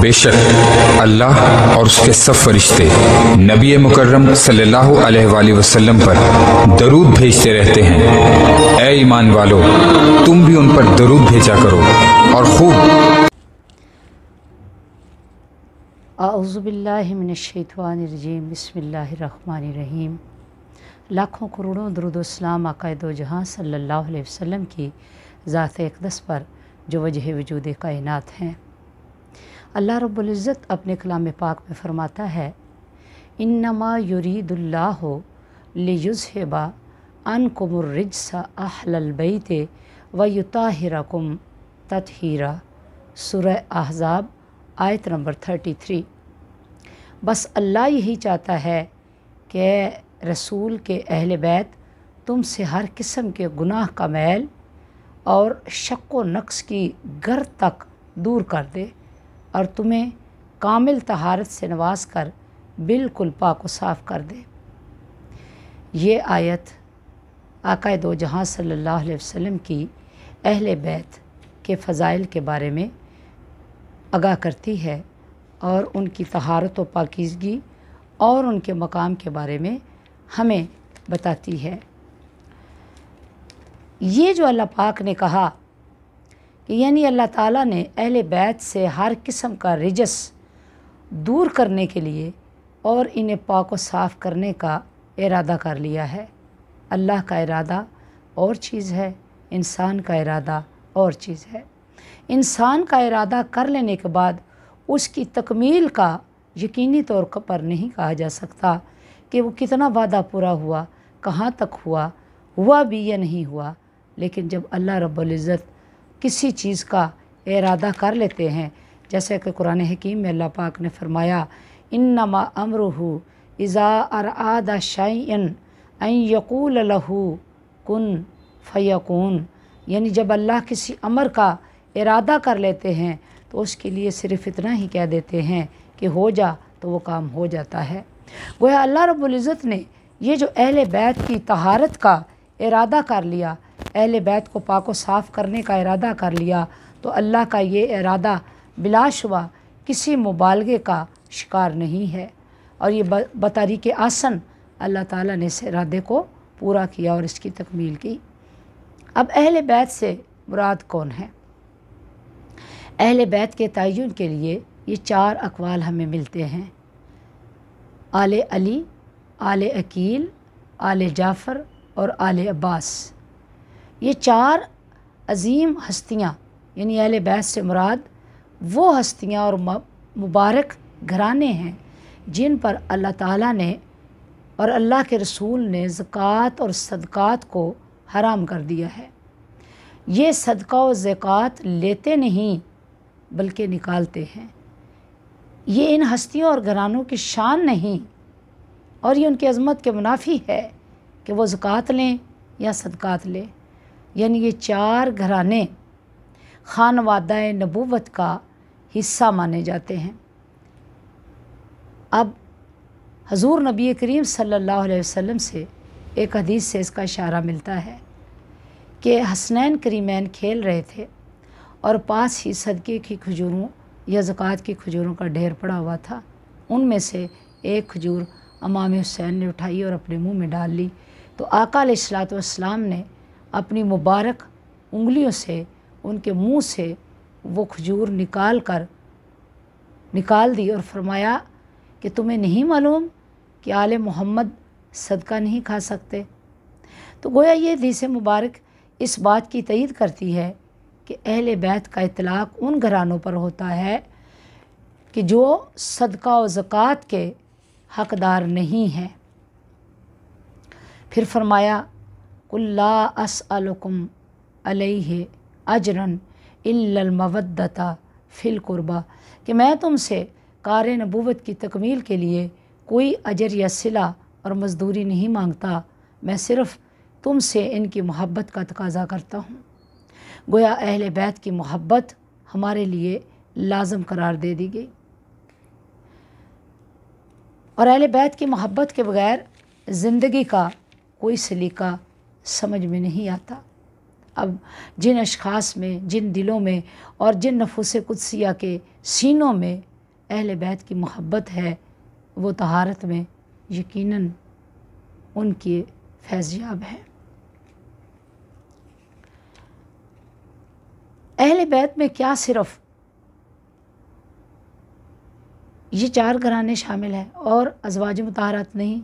बेशक अल्लाह और उसके सब फरिश्ते नबी मुकर्रम सल्लल्लाहु अलैहि वसल्लम पर दरूद भेजते रहते हैं। ऐ ईमान वालो, तुम भी उन पर दरूद भेजा करो और खूब। आऊज़ु बिल्लाहि मिनश्शैतानिर्रजीम, बिस्मिल्लाहिर्रहमानिर्रहीम। लाखों करोड़ों दरूद व सलाम आक़ाए दो जहां सल्लल्लाहु अलैहि वसल्लम की ज़ात अक़दस पर जो वजह वजूद कायनात हैं। अल्लाह रब्बुल इज़्ज़त अपने कलाम पाक में फ़रमाता है, इन्नमा युरीदुल्लाहु लियुज़हिबा अन्कुमुर रिज्सा अहलल बैति व युताहिरकुम तत्हीरा। सूरह अहज़ाब आयत नंबर 33। बस अल्लाह यही चाहता है कि रसूल के अहले बैत तुमसे हर किस्म के गुनाह का मैल और शक व नक्स की गर तक दूर कर दे और तुम्हें कामिल तहारत से नवाज कर बिल्कुल पाक व साफ़ कर दे। ये आयत आक़ाए दो जहां सल्लल्लाहु अलैहि वसल्लम की अहले बैत के फ़ज़ाइल के बारे में आगाह करती है और उनकी तहारत व पाकीज़गी और उनके मकाम के बारे में हमें बताती है। ये जो अल्लाह पाक ने कहा कि यानी अल्लाह ताला ने अहले बैत से हर किस्म का रिजस दूर करने के लिए और इन्हें पाक व साफ़ करने का इरादा कर लिया है। अल्लाह का इरादा और चीज़ है, इंसान का इरादा और चीज़ है। इंसान का इरादा कर लेने के बाद उसकी तकमील का यकीनी तौर पर नहीं कहा जा सकता कि वो कितना वादा पूरा हुआ, कहाँ तक हुआ भी या नहीं हुआ। लेकिन जब अल्लाह रब्बुल इज़्ज़त किसी चीज़ का इरादा कर लेते हैं, जैसे कि कुरान हकीम में अल्लाह पाक ने फरमाया, इन्नमा अमरुहु इज़ा अरादा शैअन अन यक़ूल लहू कुन फ़यकून। यानी जब अल्लाह किसी अमर का इरादा कर लेते हैं तो उसके लिए सिर्फ़ इतना ही कह देते हैं कि हो जा, तो वो काम हो जाता है। गोया अल्लाह रब्बुल इज़्ज़त ने ये जो अहले बैत की तहारत का इरादा कर लिया, अहले बैत को पाक व साफ़ करने का इरादा कर लिया, तो अल्लाह का ये इरादा बिलाशुबा किसी मुबालगे का शिकार नहीं है और ये बतारीक आसन अल्लाह ताला ने इस इरादे को पूरा किया और इसकी तकमील की। अब अहले बैत से मुराद कौन है? अहले बैत के तयन के लिए ये चार अक़वाल हमें मिलते हैं, आले अली, आले अकील, आले जाफ़र और आले अब्बास। ये चार अज़ीम हस्तियाँ यानी अहले बैत से मुराद वो हस्तियाँ और मुबारक घराने हैं जिन पर अल्लाह ताला ने और अल्लाह के रसूल ने ज़कात और सदक़ात को हराम कर दिया है। ये सदका और ज़कात लेते नहीं बल्कि निकालते हैं। ये इन हस्तियों और घरानों की शान नहीं और ये उनकी अज़मत के मुनाफी है कि वो ज़कात लें या सदक़ात लें। यानी ये चार घराने खानवादा नबूवत का हिस्सा माने जाते हैं। अब हजूर नबी करीम सल्लल्लाहु अलैहि वसल्लम से एक हदीस से इसका इशारा मिलता है कि हसनैन करीमैन खेल रहे थे और पास ही सदक़े की खजूरों या ज़कात की खजूरों का ढेर पड़ा हुआ था। उनमें से एक खजूर इमाम हुसैन ने उठाई और अपने मुंह में डाल ली, तो आका अलैहिस्सलातु वस्सलाम ने अपनी मुबारक उंगलियों से उनके मुंह से वो खजूर निकाल दी और फरमाया कि तुम्हें नहीं मालूम कि आले मोहम्मद सदका नहीं खा सकते। तो गोया ये हदीस मुबारक इस बात की तईद करती है कि अहले बैत का इतलाक़ उन घरानों पर होता है कि जो सदका व ज़कात के हक़दार नहीं हैं। फिर फरमाया, कुल ला अस्अलुकुम अलैहि अजरन इल्लल मवद्दता फ़िल कुर्बा, कि मैं तुमसे कार नबूवत की तकमील के लिए कोई अजर या सिला और मज़दूरी नहीं मांगता, मैं सिर्फ़ तुमसे इनकी मोहब्बत का तकाज़ा करता हूँ। गोया अहले बैत की मोहब्बत हमारे लिए लाज़म करार दे दी गई और अहले बैत की मोहब्बत के बग़ैर ज़िंदगी का कोई सलीका समझ में नहीं आता। اب جن اشخاص میں، جن دلوں میں اور جن نفوس قدسیہ کے سینوں میں اہل بیت کی محبت ہے، وہ طہارت میں یقیناً ان کی فیضیاب ہے۔ اہل بیت میں کیا صرف یہ 4 گھرانے شامل ہیں اور ازواج مطہرات نہیں؟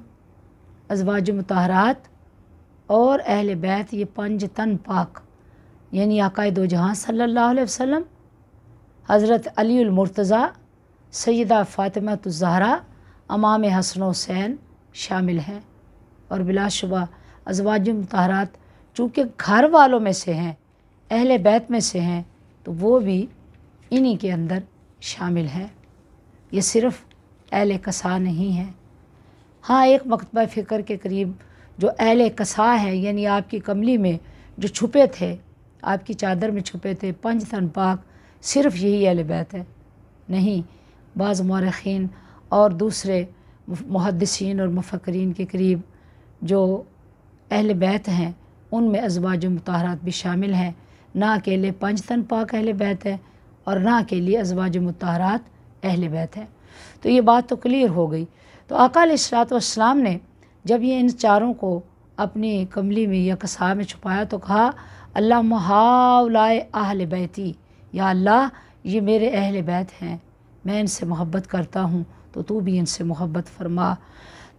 ازواج مطہرات اور اہل بیت یہ 5 تن پاک، یعنی آقا دو جہاں صلی اللہ علیہ وسلم، حضرت علی المرتضیٰ، سیدہ فاطمہ الزہرا، امام حسن و حسین شامل ہیں۔ اور بلا شبہ ازواج مطہرات چونکہ گھر والوں میں سے ہیں، اہل بیت میں سے ہیں، تو وہ بھی انہی کے اندر شامل ہیں۔ یہ صرف اہل کسا نہیں ہے۔ ہاں، ایک مکتبہ فکر کے قریب جو اہل کسا ہے، یعنی آپ کی کملی میں جو چھپے تھے، آپ کی چادر میں چھپے تھے 5 تن پاک، صرف یہی اہل بیت ہے؟ نہیں، بعض مورخین اور دوسرے محدثین اور مفکرین کے قریب جو اہل بیت ہیں ان میں ازواج مطہرات بھی شامل ہیں، نہ اکیلے 5 تن پاک اہل بیت ہیں اور نہ اکیلی ازواج مطہرات اہل بیت ہیں۔ تو یہ بات تو کلیئر ہو گئی۔ تو آقا علیہ الصلوۃ والسلام نے جب یہ ان چاروں کو اپنی کملی میں یا کسا میں چھپایا تو کہا اللہم ہؤلاء اہل بیتی، یا اللہ یہ میرے اہل بیت ہیں، میں ان سے محبت کرتا ہوں تو تو بھی ان سے محبت فرما۔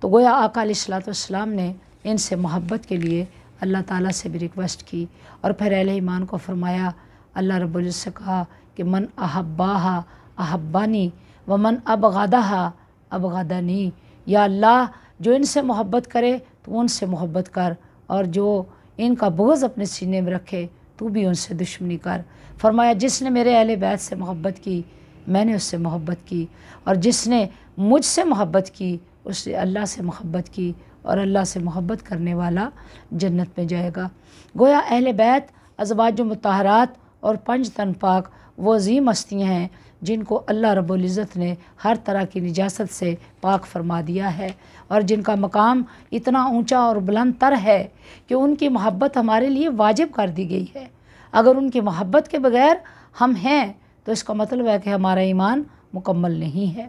تو گویا آقا علیہ الصلوۃ والسلام نے ان سے محبت کے لیے اللہ تعالیٰ سے بھی ریکویسٹ کی، اور پھر اہل ایمان کو فرمایا، اللہ رب العزت سے کہا کہ من احباہا احبانی ومن ابغضہا ابغضنی، یا اللہ جو ان سے محبت کرے تو ان سے محبت کر، اور جو ان کا بغض اپنے سینے میں رکھے تو بھی ان سے دشمنی کر۔ فرمایا جس نے میرے اہل بیت سے محبت کی میں نے اس سے محبت کی، اور جس نے مجھ سے محبت کی اس نے اللہ سے محبت کی، اور اللہ سے محبت کرنے والا جنت میں جائے گا۔ گویا اہل بیت، ازواج مطہرات اور 5 تن پاک وہ عظیم ہستیاں ہیں جن کو اللہ رب العزت نے ہر طرح کی نجاست سے پاک فرما دیا ہے، اور جن کا مقام اتنا اونچا اور بلند تر ہے کہ ان کی محبت ہمارے لیے واجب کر دی گئی ہے۔ اگر ان کی محبت کے بغیر ہم ہیں تو اس کا مطلب ہے کہ ہمارا ایمان مکمل نہیں ہے۔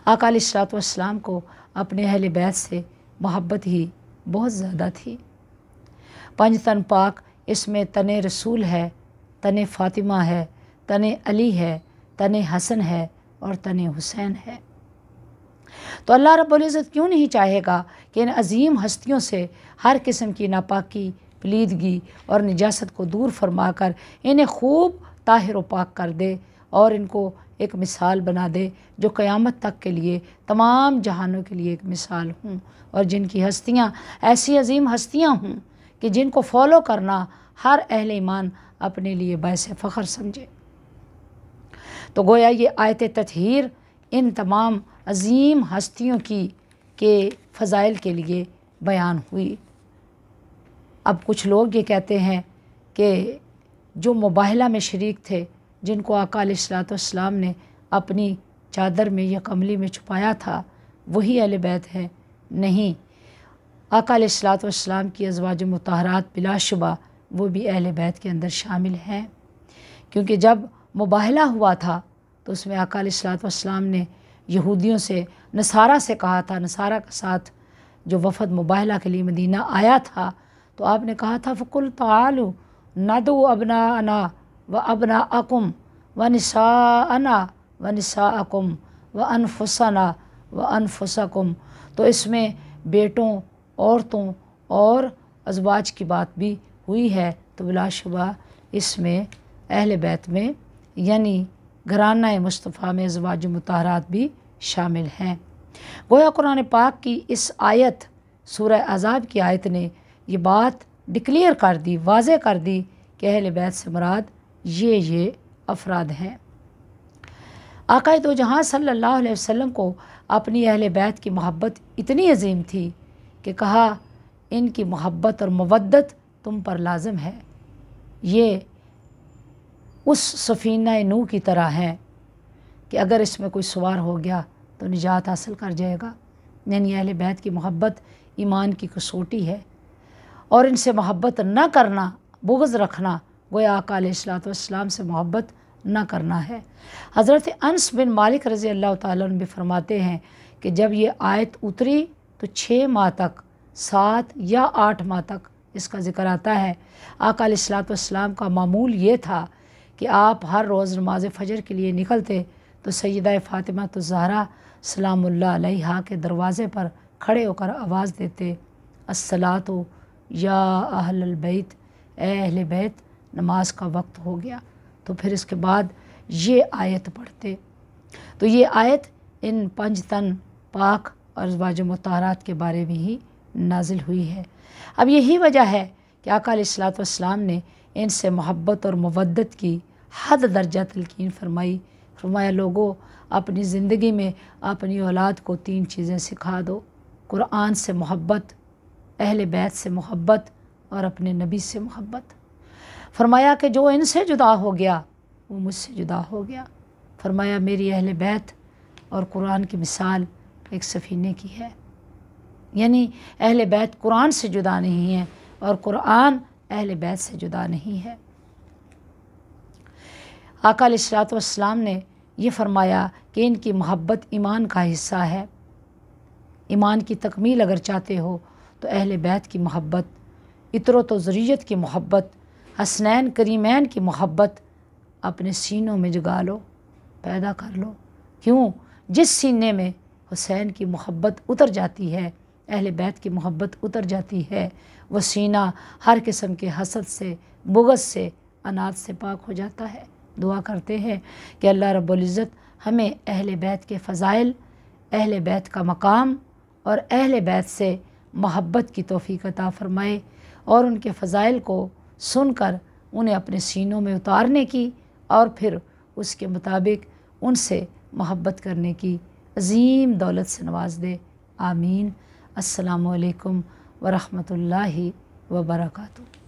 آقا علیہ الصلوۃ والسلام کو اپنے اہل بیت سے محبت ہی بہت زیادہ تھی۔ 5 تن پاک، اس میں تن رسول ہے، تن فاطمہ ہے، تن علی ہے، تن حسن ہے اور تن حسین ہے۔ تو اللہ رب العزت کیوں نہیں چاہے گا کہ ان عظیم ہستیوں سے ہر قسم کی ناپاکی، پلیدگی اور نجاست کو دور فرما کر انہیں خوب طاہر و پاک کر دے، اور ان کو ایک مثال بنا دے جو قیامت تک کے لیے تمام جہانوں کے لیے ایک مثال ہوں، اور جن کی ہستیاں ایسی عظیم ہستیاں ہوں کہ جن کو فالو کرنا ہر اہل ایمان اپنے لیے باعث فخر سمجھے۔ تو گویا یہ آیت تطہیر ان تمام عظیم ہستیوں کی کے فضائل کے لیے بیان ہوئی۔ اب کچھ لوگ یہ کہتے ہیں کہ جو مباہلہ میں شریک تھے، جن کو آقا علیہ الصلوۃ والسلام نے اپنی چادر میں یا کملی میں چھپایا تھا، وہی اہل بیت ہے۔ نہیں، آقا علیہ الصلوۃ والسلام کی ازواج مطہرات بلا شبہ وہ بھی اہل بیت کے اندر شامل ہیں، کیونکہ جب مباہلہ ہوا تھا تو اس میں آقا علیہ الصلوۃ والسلام نے یہودیوں سے، نصارہ سے کہا تھا، نصارہ کے ساتھ جو وفد مباہلہ کے لیے مدینہ آیا تھا تو آپ نے کہا تھا فَقُلْ تَعَالُوا نَدْعُوا أَبْنَاءَنَا وَأَبْنَاءَكُمْ وَنِسَاءَنَا وَنِسَاءَكُمْ وَأَنفُسَنَا وَأَنفُسَكُمْ۔ تو اس میں بیٹوں، عورتوں اور ازواج کی بات بھی ہوئی ہے، تو بلا شبہ اس میں اہل بیت میں یعنی گھرانہ مصطفیٰ میں ازواج مطہرات بھی شامل ہیں۔ گویا قرآن پاک کی اس آیت، سورہ احزاب کی آیت نے یہ بات ڈکلیئر کر دی، واضح کر دی کہ اہل بیت سے مراد یہ افراد ہیں۔ آقا دو جہاں صلی اللہ علیہ وسلم کو اپنی اہل بیت کی محبت اتنی عظیم تھی کہ کہا ان کی محبت اور مودت تم پر لازم ہے، یہ اس سفینہ نوح کی طرح ہے کہ اگر اس میں کوئی سوار ہو گیا تو نجات حاصل کر جائے گا۔ یعنی اہل بیت کی محبت ایمان کی کسوٹی ہے، اور ان سے محبت نہ کرنا बुग़्ज़ रखना गोया आका अलैहिस्सलाम से मोहब्बत न करना है। हज़रत अनस बिन मालिक रज़ी अल्लाह ताला अन्हु भी फरमाते हैं कि जब ये आयत उतरी तो 6 माह तक, 7 या 8 माह तक इसका ज़िक्र आता है। आका अलैहिस्सलाम का मामूल ये था कि आप हर रोज़ नमाज फ़जर के लिए निकलते तो सैयदा फ़ातिमा तो ज़हरा सलामुल्लाह अलैहा के दरवाज़े पर खड़े होकर आवाज़ देते, अस्सलातु या अहलल बैत, ए अहले बैत, नमाज का वक्त हो गया। तो फिर इसके बाद ये आयत पढ़ते। तो ये आयत इन 5 तन पाक और अज़वाज मुत्तहरात के बारे में ही नाजिल हुई है। अब यही वजह है कि आका अलैहिस्सलाम ने इनसे मोहब्बत और मवद्दत की हद दर्जा तलकीन फरमाई। फरमाया, लोगों, अपनी ज़िंदगी में अपनी औलाद को 3 चीज़ें सिखा दो, कुरान से मोहब्बत, अहले बैत से मोहब्बत और अपने नबी से मोहब्बत। फरमाया कि जो इनसे जुदा हो गया वो मुझसे जुदा हो गया। फरमाया, मेरी अहले बैत और कुरान की मिसाल एक सफ़ीने की है, यानी अहले बैत कुरान से जुदा नहीं है और कुरान अहले बैत से जुदा नहीं है। आका अलैहिस्सलाम ने ये फरमाया कि इनकी मोहब्बत ईमान का हिस्सा है। ईमान की तकमील अगर चाहते हो तो अहले बैत की मोहब्बत, इतरत व ज़ुर्रियत की मोहब्बत, हसनैन करीमैन की मोहब्बत अपने सीनों में जगा लो, पैदा कर लो। क्यों? जिस सीने में हुसैन की मोहब्बत उतर जाती है, अहले बैत की मोहब्बत उतर जाती है, वह सीना हर किस्म के हसद से, बुग़्ज़ से, अनाद से पाक हो जाता है। दुआ करते हैं कि अल्लाह रब्बुल इज़्ज़त हमें अहले बैत के फ़ज़ाइल, अहले बैत का मकाम और अहले बैत से मोहब्बत की तौफ़ीक़ अता फ़रमाए और उनके फ़ज़ाइल को सुनकर उन्हें अपने सीनों में उतारने की और फिर उसके मुताबिक उनसे मोहब्बत करने की अज़ीम दौलत से नवाज़ दे। आमीन। अस्सलामु अलैकुम व रहमतुल्लाहि व बरकातुहू।